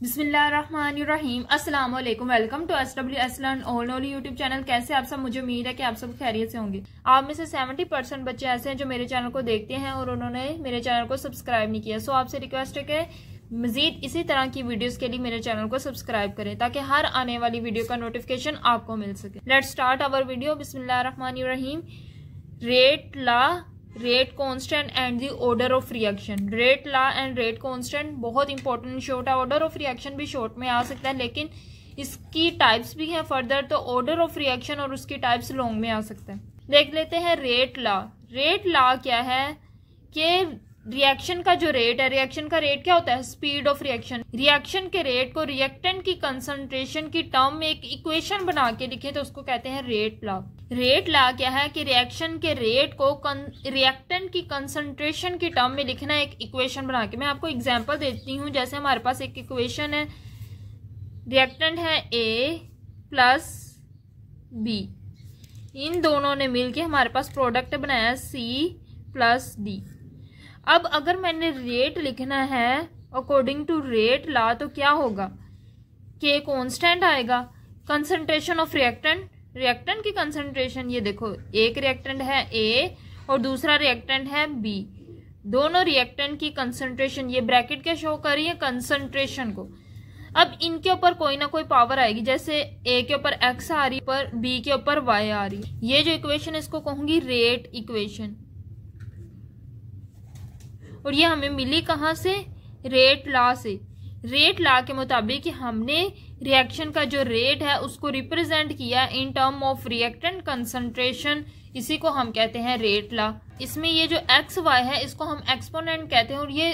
बिस्मिल्लाहिर्रहमानिर्रहीम। अस्सलाम वालेकुम। Welcome to SWS Learn All Knowledge YouTube channel. कैसे आप सब? मुझे उम्मीद है कि आप सब खैरियत से होंगे। आप में से 70% बच्चे ऐसे हैं जो मेरे चैनल को देखते हैं और उन्होंने मेरे चैनल को सब्सक्राइब नहीं किया। सो आपसे रिक्वेस्ट है कि मजीद इसी तरह की वीडियोस के लिए मेरे चैनल को सब्सक्राइब करें ताकि हर आने वाली वीडियो का नोटिफिकेशन आपको मिल सके। Let's start our video. बिस्मिल्लाहिर्रहमानिर्रहीम। Rate law, rate constant and the order of reaction. Rate law and rate constant बहुत इंपॉर्टेंट शॉर्ट है। ऑर्डर ऑफ रिएक्शन भी शॉर्ट में आ सकता है लेकिन इसकी टाइप्स भी हैं फर्दर, तो ऑर्डर ऑफ रिएक्शन और उसकी टाइप्स लॉन्ग में आ सकता है। देख लेते हैं रेट लॉ। रेट लॉ क्या है कि रिएक्शन का जो रेट है, रिएक्शन का रेट क्या होता है? Speed of reaction. रिएक्शन के रेट को रिएक्टेंट की कंसंट्रेशन की टर्म में एक इक्वेशन बना के लिखे तो उसको कहते हैं रेट लॉ। रेट लॉ क्या है कि रिएक्शन के रेट को रिएक्टेंट की कंसंट्रेशन की टर्म में लिखना है एक इक्वेशन बना के। मैं आपको एग्जांपल देती हूँ। जैसे हमारे पास एक इक्वेशन है, रिएक्टेंट है A प्लस B, इन दोनों ने मिलके हमारे पास प्रोडक्ट बनाया C प्लस D। अब अगर मैंने रेट लिखना है अकॉर्डिंग टू रेट लॉ तो क्या होगा? K कांस्टेंट आएगा। कंसंट्रेशन ऑफ रिएक्टेंट, रिएक्टेंट की कंसंट्रेशन, ये देखो एक रिएक्टेंट है A और दूसरा रिएक्टेंट है B। दोनों रिएक्टेंट की कंसंट्रेशन, ये ब्रैकेट क्या शो कर रही है? कंसंट्रेशन को। अब इनके ऊपर कोई ना कोई पावर आएगी। जैसे A के ऊपर X आ रही है, पर B के ऊपर Y आ रही है। ये जो इक्वेशन इसको कहूंगी रेट इक्वेशन। और ये हमें मिली कहाँ से? रेट लॉ से। रेट लॉ के मुताबिक हमने रिएक्शन का जो रेट है उसको रिप्रेजेंट किया in term of reactant concentration, इसी को हम कहते हैं रेट लॉ। इसमें ये जो एक्स वाई है इसको हम एक्सपोनेंट कहते हैं और ये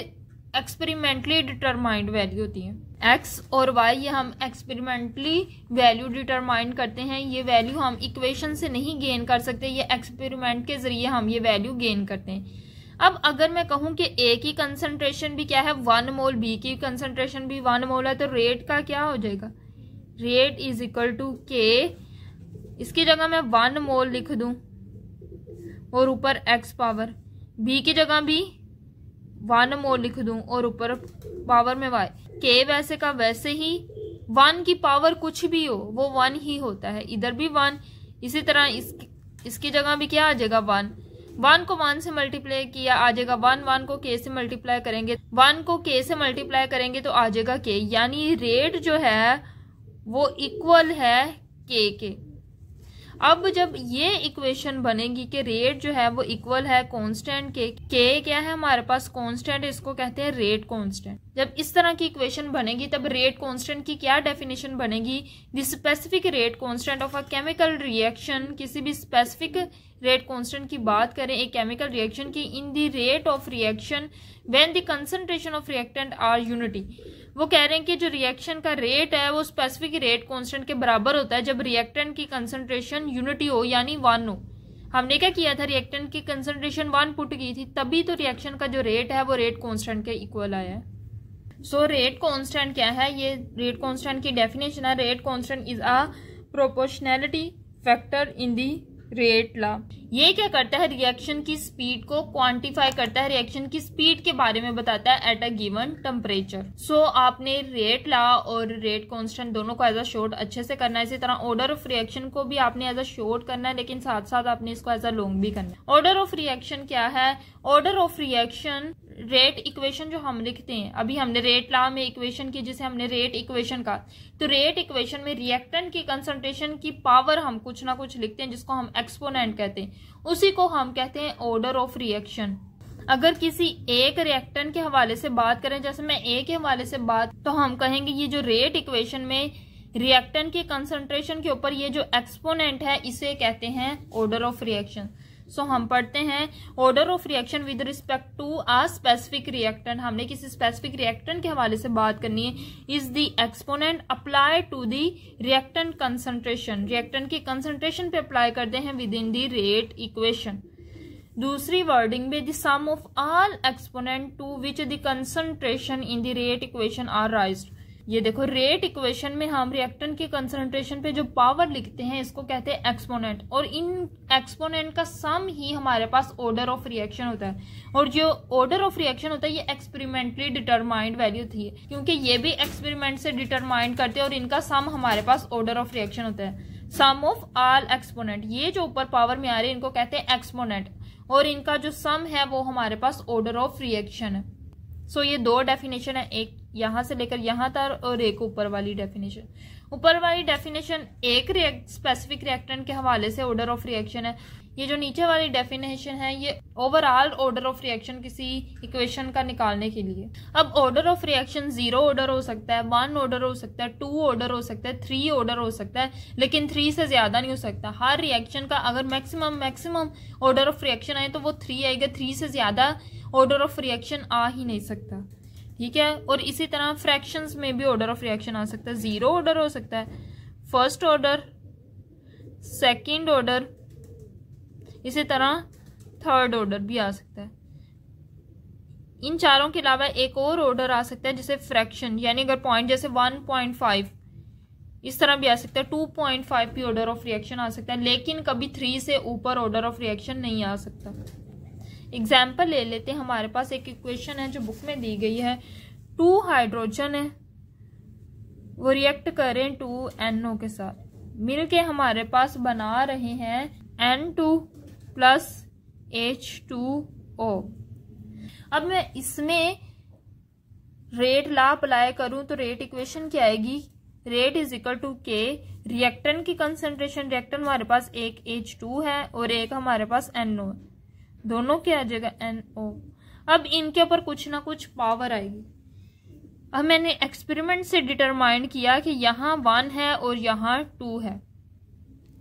एक्सपेरिमेंटली डिटरमाइंड वैल्यू होती है। एक्स और वाई ये हम एक्सपेरिमेंटली वैल्यू डिटरमाइन करते हैं। ये वैल्यू हम इक्वेशन से नहीं गेन कर सकते, ये एक्सपेरिमेंट के जरिए हम ये वैल्यू गेन करते हैं। अब अगर मैं कहूं कि A की कंसंट्रेशन भी क्या है? 1 मोल, B की कंसंट्रेशन भी 1 मोल है, तो रेट का क्या हो जाएगा? Rate is equal to K। इसकी जगह मैं 1 मोल लिख दूं और ऊपर X पावर, B की जगह भी 1 मोल लिख दूं और ऊपर पावर में Y। K वैसे का वैसे ही, 1 की पावर कुछ भी हो वो 1 ही होता है, इधर भी 1। इसी तरह इसकी जगह भी क्या आ जाएगा? 1 को 1 से मल्टीप्लाई किया आ जाएगा 1 को K से मल्टीप्लाई करेंगे, 1 को K से मल्टीप्लाई करेंगे तो आ जाएगा K। यानी रेट जो है वो इक्वल है K के। अब जब ये इक्वेशन बनेगी कि रेट जो है वो इक्वल है कांस्टेंट के, K क्या है हमारे पास? कांस्टेंट, इसको कहते हैं रेट कांस्टेंट। जब इस तरह की इक्वेशन बनेगी तब रेट कांस्टेंट की क्या डेफिनेशन बनेगी? The specific rate constant of a chemical reaction. किसी भी स्पेसिफिक रेट कांस्टेंट की बात करें एक केमिकल रिएक्शन की, in the rate of reaction when the concentration of reactant are unity. वो कह रहे हैं कि जो रिएक्शन का रेट है वो स्पेसिफिक रेट कांस्टेंट के बराबर होता है जब रिएक्टेंट की कंसंट्रेशन यूनिटी हो, यानी 1 हो। हमने क्या किया था? रिएक्टेंट की कंसंट्रेशन 1 पुट की थी, तभी तो रिएक्शन का जो रेट है वो रेट कांस्टेंट के इक्वल आया है। सो रेट कांस्टेंट क्या है? ये रेट कांस्टेंट की डेफिनेशन है। Rate constant is a proportionality factor in the rate law. ये क्या करता है? रिएक्शन की स्पीड को क्वांटिफाई करता है, रिएक्शन की स्पीड के बारे में बताता है एट अ गिवन टेम्परेचर। सो आपने रेट लॉ और रेट कांस्टेंट दोनों को एज अ शॉर्ट अच्छे से करना है। इसी तरह ऑर्डर ऑफ रिएक्शन को भी आपने एज अ शॉर्ट करना है लेकिन साथ साथ आपने इसको एज अ लॉन्ग भी करना है। ऑर्डर ऑफ रिएक्शन क्या है? Order of reaction rate equation जो हम लिखते हैं, अभी हमने रेट लॉ में इक्वेशन की जिसे हमने रेट इक्वेशन का, तो रेट इक्वेशन में रिएक्टेंट की कंसंट्रेशन की पावर हम कुछ ना कुछ लिखते हैं जिसको हम एक्सपोनेंट कहते हैं, उसी को हम कहते हैं ऑर्डर ऑफ रिएक्शन। अगर किसी एक रिएक्टेंट के हवाले से बात करें, जैसे मैं A के हवाले से बात, तो हम कहेंगे ये जो रेट इक्वेशन में रिएक्टेंट की कंसंट्रेशन के ऊपर ये जो एक्सपोनेंट है इसे कहते हैं ऑर्डर ऑफ रिएक्शन। सो हम पढ़ते हैं order of reaction with respect to a specific reactant. हमने किसी स्पेसिफिक रिएक्टेंट के हवाले से बात करनी है। Is the exponent apply to the reactant concentration. Reactant की कंसंट्रेशन पे अप्लाई करते हैं within the rate equation. दूसरी वर्डिंग में the sum of all exponent to which the concentration in the rate equation are raised. ये देखो rate equation में हम रिएक्टेंट की कंसंट्रेशन पे जो पावर लिखते हैं इसको कहते हैं एक्सपोनेंट, और इन एक्सपोनेंट का सम ही हमारे पास ऑर्डर ऑफ रिएक्शन होता है। और जो ऑर्डर ऑफ रिएक्शन होता है ये एक्सपेरिमेंटली डिटरमाइंड वैल्यू थी, क्योंकि ये भी एक्सपेरिमेंट से डिटरमाइंड करते हैं और इनका सम हमारे पास ऑर्डर ऑफ रिएक्शन होता है। सम ऑफ ऑल एक्सपोनेंट, ये जो ऊपर पावर में आ रही है इनको कहते हैं एक्सपोनेंट, और इनका जो सम है वो हमारे पास ऑर्डर ऑफ रिएक्शन है। सो ये दो डेफिनेशन है, एक यहां से लेकर यहां तक और एक ऊपर वाली डेफिनेशन। ऊपर वाली डेफिनेशन एक स्पेसिफिक रिएक्टेंट के हवाले से ऑर्डर ऑफ रिएक्शन है। ये जो नीचे वाली डेफिनेशन है ये ओवरऑल ऑर्डर ऑफ रिएक्शन किसी इक्वेशन का निकालने के लिए। अब ऑर्डर ऑफ रिएक्शन 0 ऑर्डर हो सकता है, 1 ऑर्डर हो सकता है, 2 ऑर्डर हो सकता है, 3 ऑर्डर हो सकता है, लेकिन 3 से ज्यादा नहीं हो सकता। हर रिएक्शन का अगर मैक्सिमम ऑर्डर ऑफ रिएक्शन आए तो वो 3 आएगा, 3 से ज्यादा ऑर्डर ऑफ रिएक्शन आ ही नहीं सकता, ठीक है। और इसी तरह फ्रैक्शंस में भी ऑर्डर ऑफ रिएक्शन आ सकता है। 0 ऑर्डर हो सकता है, फर्स्ट ऑर्डर, सेकंड ऑर्डर, इसी तरह थर्ड ऑर्डर भी आ सकता है। इन चारों के अलावा एक और ऑर्डर आ सकता है जिसे फ्रैक्शन, यानी अगर पॉइंट जैसे 1.5 इस तरह भी आ सकता है, 2.5 भी ऑर्डर ऑफ रिएक्शन आ सकता है, लेकिन कभी 3 से ऊपर ऑर्डर ऑफ रिएक्शन नहीं आ सकता। एग्जाम्पल ले लेते हैं, हमारे पास एक इक्वेशन है जो बुक में दी गई है। 2 हाइड्रोजन है, वो रिएक्ट करें 2 NO के साथ, मिलके हमारे पास बना रहे हैं N2 प्लस H2O। अब मैं इसमें रेट लॉ अप्लाई करूं तो रेट इक्वेशन क्या आएगी, rate is equal to K, reactant की कंसंट्रेशन, रिएक्टेंट हमारे पास एक H2 है और एक हमारे पास NO है, दोनों क्या आ जाएगा NO। अब इनके ऊपर कुछ ना कुछ पावर आएगी। अब मैंने एक्सपेरिमेंट से डिटरमाइन किया कि यहाँ 1 है और यहाँ 2 है,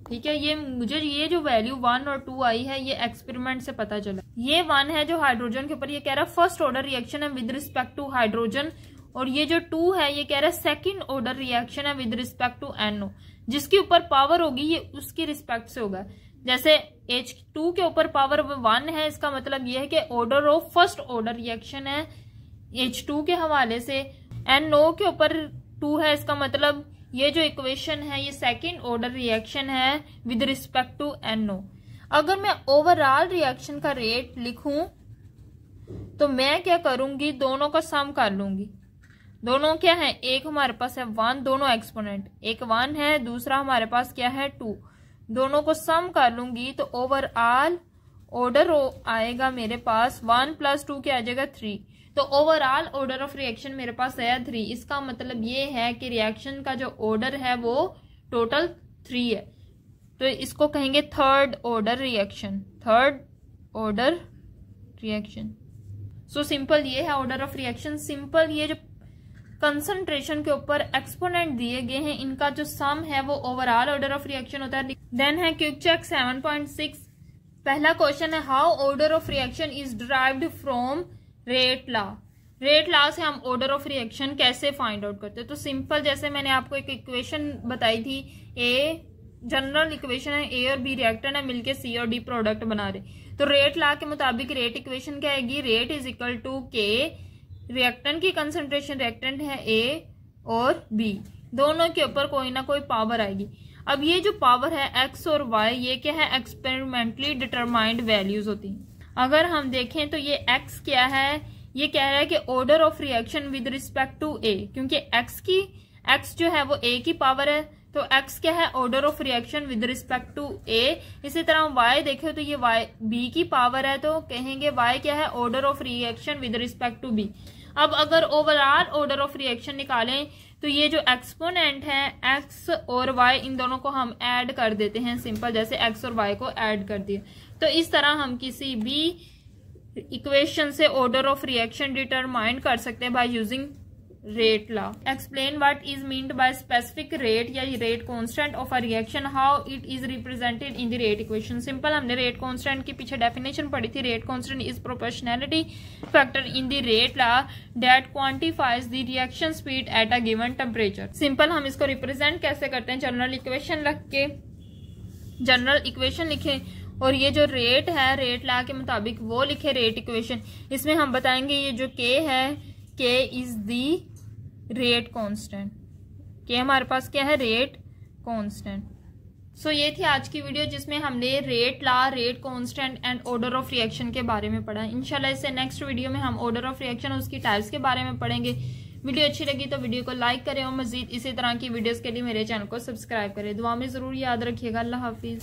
ठीक है। ये मुझे ये जो वैल्यू 1 और 2 आई है ये एक्सपेरिमेंट से पता चला। ये 1 है जो हाइड्रोजन के ऊपर, ये कह रहा है फर्स्ट ऑर्डर रिएक्शन है विद रिस्पेक्ट टू हाइड्रोजन, और ये जो 2 है ये कह रहा है सेकंड ऑर्डर रिएक्शन है विद रिस्पेक्ट टू NO। जिसके ऊपर पावर होगी ये उसकी रिस्पेक्ट से होगा। जैसे H2 के ऊपर पावर 1 है, इसका मतलब ये है कि order of first order reaction है H2 के हवाले से। NO के ऊपर 2 है, इसका मतलब ये जो इक्वेशन है ये सेकंड ऑर्डर रिएक्शन है विद रिस्पेक्ट टू NO। अगर मैं ओवरऑल रिएक्शन का रेट लिखूं तो मैं क्या करूंगी, दोनों का सम कर लूंगी। दोनों क्या है, एक हमारे पास है 1, दोनों एक्सपोनेंट, एक 1 है, दूसरा हमारे पास क्या है 2, दोनों को सम कर लूंगी तो ओवरऑल ऑर्डर आएगा मेरे पास 1 + 2 क्या आ जाएगा 3। तो ओवरऑल ऑर्डर ऑफ रिएक्शन मेरे पास आया 3। इसका मतलब ये है कि रिएक्शन का जो ऑर्डर है वो टोटल 3 है, तो इसको कहेंगे third order reaction, third order reaction. So simple ये है ऑर्डर ऑफ रिएक्शन। सिंपल ये जो कंसंट्रेशन के ऊपर एक्सपोनेंट दिए गए हैं इनका जो सम है वो ओवरऑल ऑर्डर ऑफ रिएक्शन होता है। देन है क्विक चेक 7.6। पहला क्वेश्चन है how order of reaction is derived from rate law. Rate law से हम ऑर्डर ऑफ रिएक्शन कैसे फाइंड आउट करते हैं। तो सिंपल, जैसे मैंने आपको एक इक्वेशन बताई थी, ए जनरल इक्वेशन है, ए और बी रिएक्टेंट है, मिलके सी और डी प्रोडक्ट बना रहे। तो रेट लॉ के मुताबिक रेट इक्वेशन क्या आएगी, रेट इज इक्वल टू के, रिएक्टेंट की कंसंट्रेशन, रिएक्टेंट है ए और बी, दोनों के ऊपर कोई ना कोई पावर आएगी। अब ये जो पावर है एक्स और वाई, ये क्या है, एक्सपेरिमेंटली डिटरमाइंड वैल्यूज होती हैं। अगर हम देखें तो ये एक्स क्या है, ये कह रहा है कि order of reaction with respect to A, क्योंकि एक्स जो है वो ए की पावर है, तो एक्स क्या है, order of reaction with respect to A. इसी तरह वाई देखे तो ये वाई बी की पावर है, तो कहेंगे वाई क्या है, order of reaction with respect to B. अब अगर ओवरऑल ऑर्डर ऑफ रिएक्शन निकालें तो ये जो एक्सपोनेंट है एक्स और वाई, इन दोनों को हम ऐड कर देते हैं। सिंपल, जैसे एक्स और वाई को ऐड कर दिया। तो इस तरह हम किसी भी इक्वेशन से ऑर्डर ऑफ रिएक्शन डिटरमाइन कर सकते हैं by using rate law. Explain what is meant by specific rate या rate constant of a reaction, how it is represented in the rate equation. Simple, हमने रेट कांस्टेंट के पीछे definition पढ़ी थी। Rate constant is proportionality factor in the rate law that quantifies the reaction speed at a given temperature. Simple, हम इसको represent कैसे करते हैं, जनरल इक्वेशन रख के जनरल इक्वेशन लिखे और ये जो रेट है रेट लॉ के मुताबिक वो लिखे रेट इक्वेशन। इसमें हम बताएंगे ये जो के है, के इज दी रेट कांस्टेंट, कि हमारे पास क्या है, रेट कांस्टेंट। सो ये थी आज की वीडियो जिसमें हमने rate law, rate constant and order of reaction के बारे में पढ़ा। इंशाल्लाह इससे नेक्स्ट वीडियो में हम ऑर्डर ऑफ रिएक्शन और उसकी टाइप्स के बारे में पढ़ेंगे। वीडियो अच्छी लगी तो वीडियो को लाइक करें और मजीद इसी तरह की वीडियोस के लिए मेरे चैनल को सब्सक्राइब करें। दुआ में जरूर याद रखिएगा। अल्लाह हाफिज।